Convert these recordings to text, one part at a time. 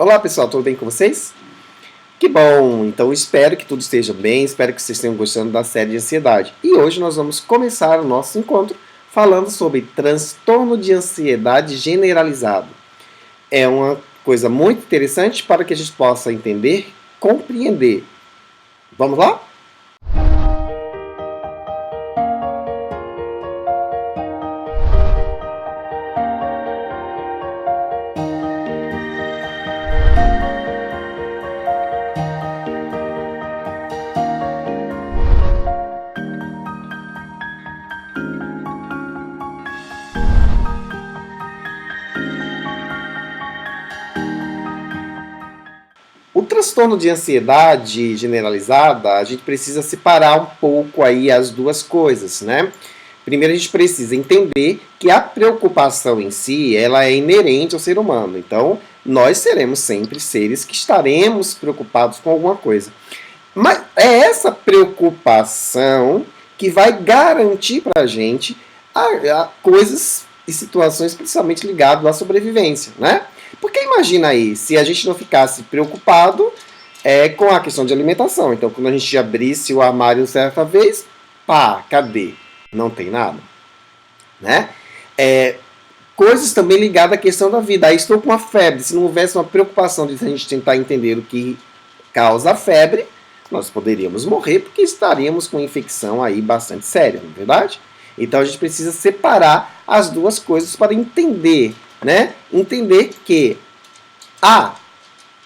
Olá pessoal, tudo bem com vocês? Que bom! Então espero que tudo esteja bem, espero que vocês tenham gostando da série de ansiedade. E hoje nós vamos começar o nosso encontro falando sobre transtorno de ansiedade generalizado. É uma coisa muito interessante para que a gente possa entender, compreender. Vamos lá? O transtorno de ansiedade generalizada, a gente precisa separar um pouco aí as duas coisas, né? Primeiro a gente precisa entender que a preocupação em si, ela é inerente ao ser humano. Então, nós seremos sempre seres que estaremos preocupados com alguma coisa. Mas é essa preocupação que vai garantir para a gente coisas e situações principalmente ligadas à sobrevivência, né? Porque imagina aí, se a gente não ficasse preocupado com a questão de alimentação. Então, quando a gente abrisse o armário certa vez, pá, cadê? Não tem nada, né? Coisas também ligadas à questão da vida. Aí estou com uma febre. Se não houvesse uma preocupação de a gente tentar entender o que causa a febre, nós poderíamos morrer porque estaríamos com infecção aí bastante séria, não é verdade? Então a gente precisa separar as duas coisas para entender, né? Entender que a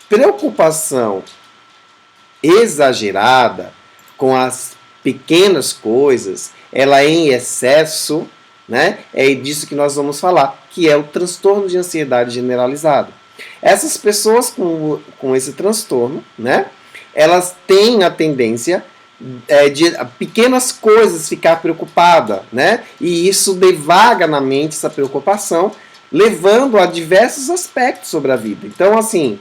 preocupação exagerada com as pequenas coisas, ela é em excesso, né? É disso que nós vamos falar, que é o transtorno de ansiedade generalizado. Essas pessoas com esse transtorno, né? Elas têm a tendência de pequenas coisas ficar preocupada, né? E isso devaga na mente essa preocupação, levando a diversos aspectos sobre a vida. Então, assim,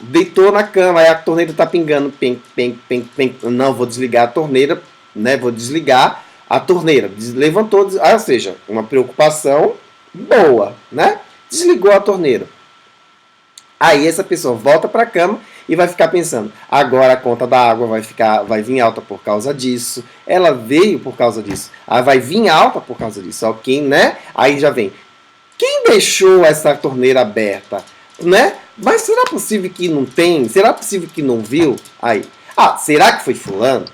deitou na cama, aí a torneira está pingando, ping, ping, ping, ping. Não, vou desligar a torneira, né? Vou desligar a torneira. Levantou, ou seja, uma preocupação boa, né? Desligou a torneira. Aí essa pessoa volta para a cama e vai ficar pensando, agora a conta da água vai vir alta por causa disso, ela veio por causa disso, vai vir alta por causa disso, ok, né? Aí já vem, quem deixou essa torneira aberta, né? Mas será possível que não tem? Será possível que não viu? Aí, será que foi fulano?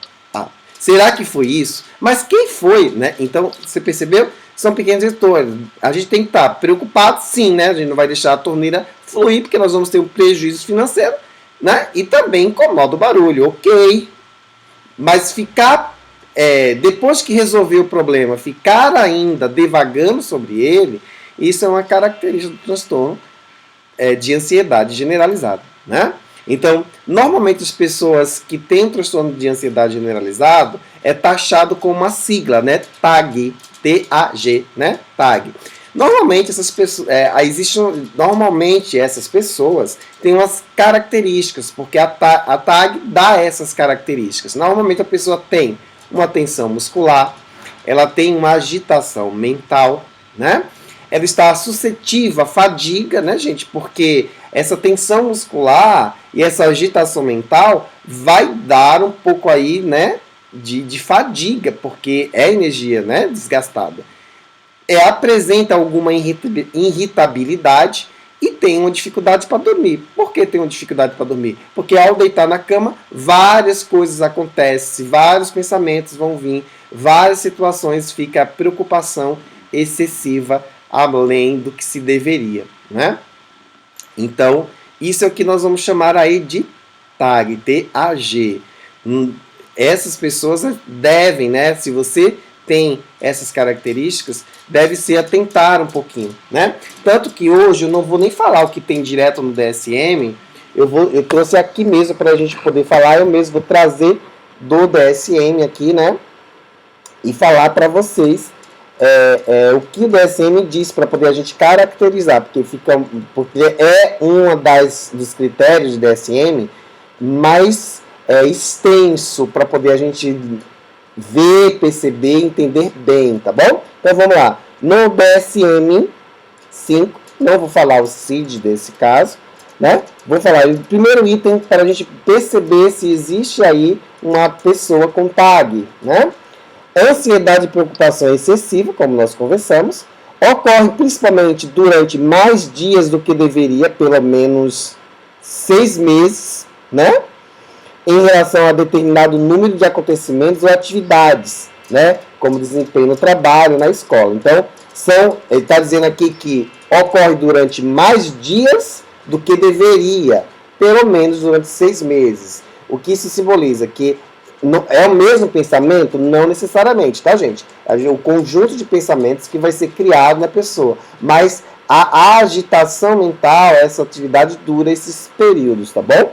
Será que foi isso? Mas quem foi, né? Então, você percebeu? São pequenos setores. A gente tem que estar preocupado, sim, né? A gente não vai deixar a torneira fluir, porque nós vamos ter um prejuízo financeiro, né? E também incomoda o barulho, ok. Mas ficar, depois que resolver o problema, ficar ainda devagando sobre ele, isso é uma característica do transtorno de ansiedade generalizada, né? Então, normalmente as pessoas que têm transtorno de ansiedade generalizado é taxado com uma sigla, né? TAG, T-A-G, né? TAG. Normalmente essas pessoas, essas pessoas têm umas características, porque a TAG dá essas características. Normalmente a pessoa tem uma tensão muscular, ela tem uma agitação mental, né? Ela está suscetível à fadiga, né, gente? Porque essa tensão muscular e essa agitação mental vai dar um pouco aí, né, de fadiga, porque é energia, né, desgastada. Apresenta alguma irritabilidade e tem uma dificuldade para dormir. Por que tem uma dificuldade para dormir? Porque ao deitar na cama, várias coisas acontecem, vários pensamentos vão vir, várias situações, fica a preocupação excessiva além do que se deveria, né? Então, isso é o que nós vamos chamar aí de TAG, T-A-G. Essas pessoas devem, né? Se você tem essas características, deve se atentar um pouquinho, né? Tanto que hoje eu não vou nem falar o que tem direto no DSM, eu trouxe aqui mesmo para a gente poder falar, eu mesmo vou trazer do DSM aqui, né? E falar para vocês o que o DSM diz para poder a gente caracterizar, porque é um dos critérios de DSM mais extenso para poder a gente ver, perceber, entender bem, tá bom? Então vamos lá. No DSM-5, não vou falar o CID desse caso, né? Vou falar o primeiro item para a gente perceber se existe aí uma pessoa com TAG, né? Ansiedade e preocupação excessiva, como nós conversamos, ocorre principalmente durante mais dias do que deveria, pelo menos 6 meses, né? Em relação a determinado número de acontecimentos ou atividades, né? Como desempenho no trabalho, na escola. Então, ele está dizendo aqui que ocorre durante mais dias do que deveria, pelo menos durante 6 meses. O que isso simboliza? Que não, é o mesmo pensamento? Não necessariamente, tá, gente? É o conjunto de pensamentos que vai ser criado na pessoa. Mas a agitação mental, essa atividade dura esses períodos, tá bom?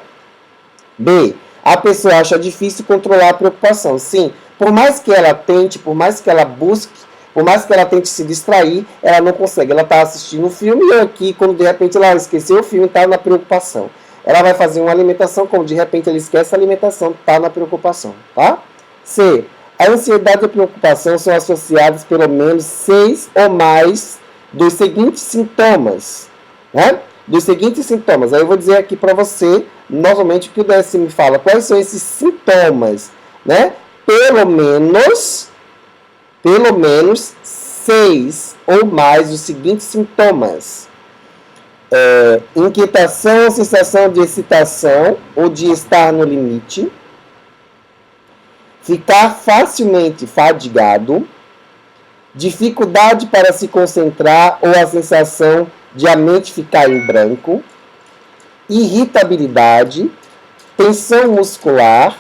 B. A pessoa acha difícil controlar a preocupação. Sim, por mais que ela tente, por mais que ela busque, por mais que ela tente se distrair, ela não consegue. Ela está assistindo um filme e aqui, quando de repente ela esqueceu o filme, está na preocupação. Ela vai fazer uma alimentação, como de repente ela esquece a alimentação, está na preocupação, tá? C. A ansiedade e a preocupação são associadas pelo menos 6 ou mais dos seguintes sintomas, né? Dos seguintes sintomas. Aí eu vou dizer aqui para você, novamente, o que o DSM fala. Quais são esses sintomas, né? Pelo menos 6 ou mais dos seguintes sintomas. Inquietação, sensação de excitação ou de estar no limite. Ficar facilmente fadigado. Dificuldade para se concentrar ou a sensação de a mente ficar em branco. Irritabilidade. Tensão muscular.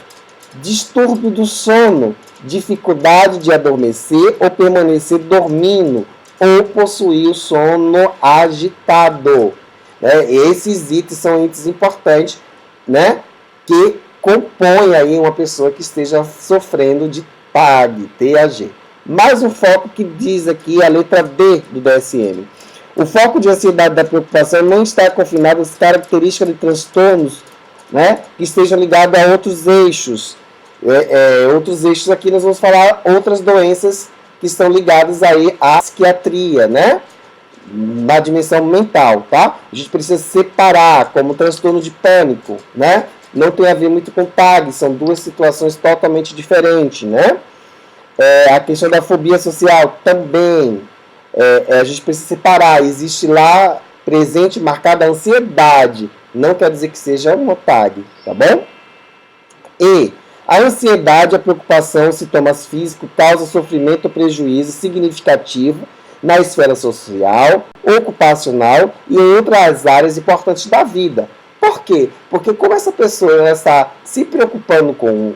Distúrbio do sono. Dificuldade de adormecer ou permanecer dormindo, ou possuir o sono agitado. Esses itens são itens importantes, né, que compõem aí uma pessoa que esteja sofrendo de TAG, TAG. Mais um foco que diz aqui a letra D do DSM. O foco de ansiedade da preocupação não está confinado às características de transtornos, né, que estejam ligados a outros eixos. Outros eixos aqui nós vamos falar outras doenças que estão ligadas aí à psiquiatria, né? Na dimensão mental, tá? A gente precisa separar, como transtorno de pânico, né? Não tem a ver muito com TAG, são duas situações totalmente diferentes, né? A questão da fobia social também, a gente precisa separar. Existe lá presente marcada a ansiedade, não quer dizer que seja uma TAG, tá bom? E a ansiedade, a preocupação, sintomas físicos, causa sofrimento ou prejuízo significativo na esfera social, ocupacional e em outras áreas importantes da vida. Por quê? Porque como essa pessoa está se preocupando com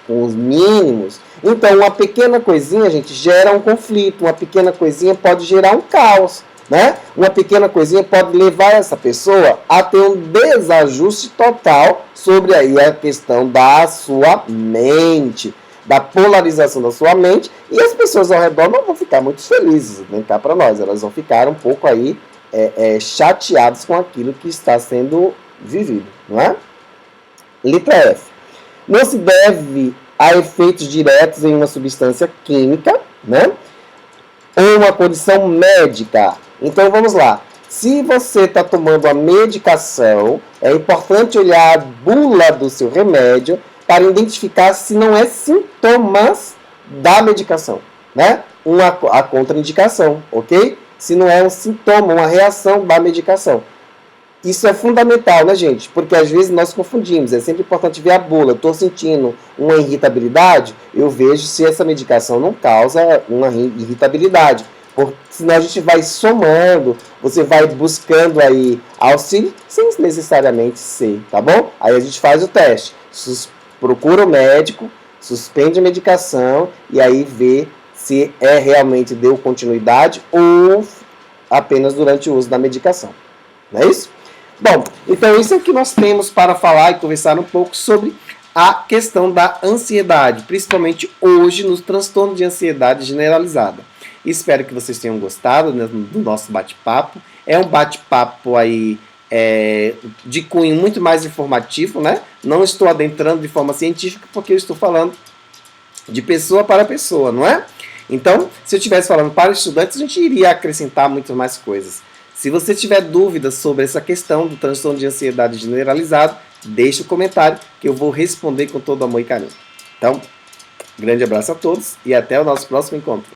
os mínimos, então uma pequena coisinha, gente, gera um conflito, uma pequena coisinha pode gerar um caos, né? Uma pequena coisinha pode levar essa pessoa a ter um desajuste total sobre aí a questão da sua mente, da polarização da sua mente, e as pessoas ao redor não vão ficar muito felizes, nem cá para nós, elas vão ficar um pouco aí chateadas com aquilo que está sendo vivido, não é? Letra F. Não se deve a efeitos diretos em uma substância química, né? Ou uma condição médica. Então vamos lá. Se você está tomando a medicação, é importante olhar a bula do seu remédio para identificar se não é sintomas da medicação, né? A contraindicação, ok? Se não é um sintoma, uma reação da medicação. Isso é fundamental, né, gente? Porque às vezes nós confundimos. É sempre importante ver a bula. Estou sentindo uma irritabilidade, eu vejo se essa medicação não causa uma irritabilidade. Porque senão a gente vai somando, você vai buscando aí auxílio sem necessariamente ser, tá bom? Aí a gente faz o teste. Procura o médico, suspende a medicação e aí vê se realmente deu continuidade ou apenas durante o uso da medicação. Não é isso? Bom, então isso é o que nós temos para falar e conversar um pouco sobre a questão da ansiedade, principalmente hoje nos transtornos de ansiedade generalizada. Espero que vocês tenham gostado, né, do nosso bate-papo. É um bate-papo aí de cunho muito mais informativo, né? Não estou adentrando de forma científica porque eu estou falando de pessoa para pessoa, não é? Então, se eu estivesse falando para estudantes, a gente iria acrescentar muito mais coisas. Se você tiver dúvidas sobre essa questão do transtorno de ansiedade generalizado, deixe o comentário que eu vou responder com todo amor e carinho. Então, grande abraço a todos e até o nosso próximo encontro.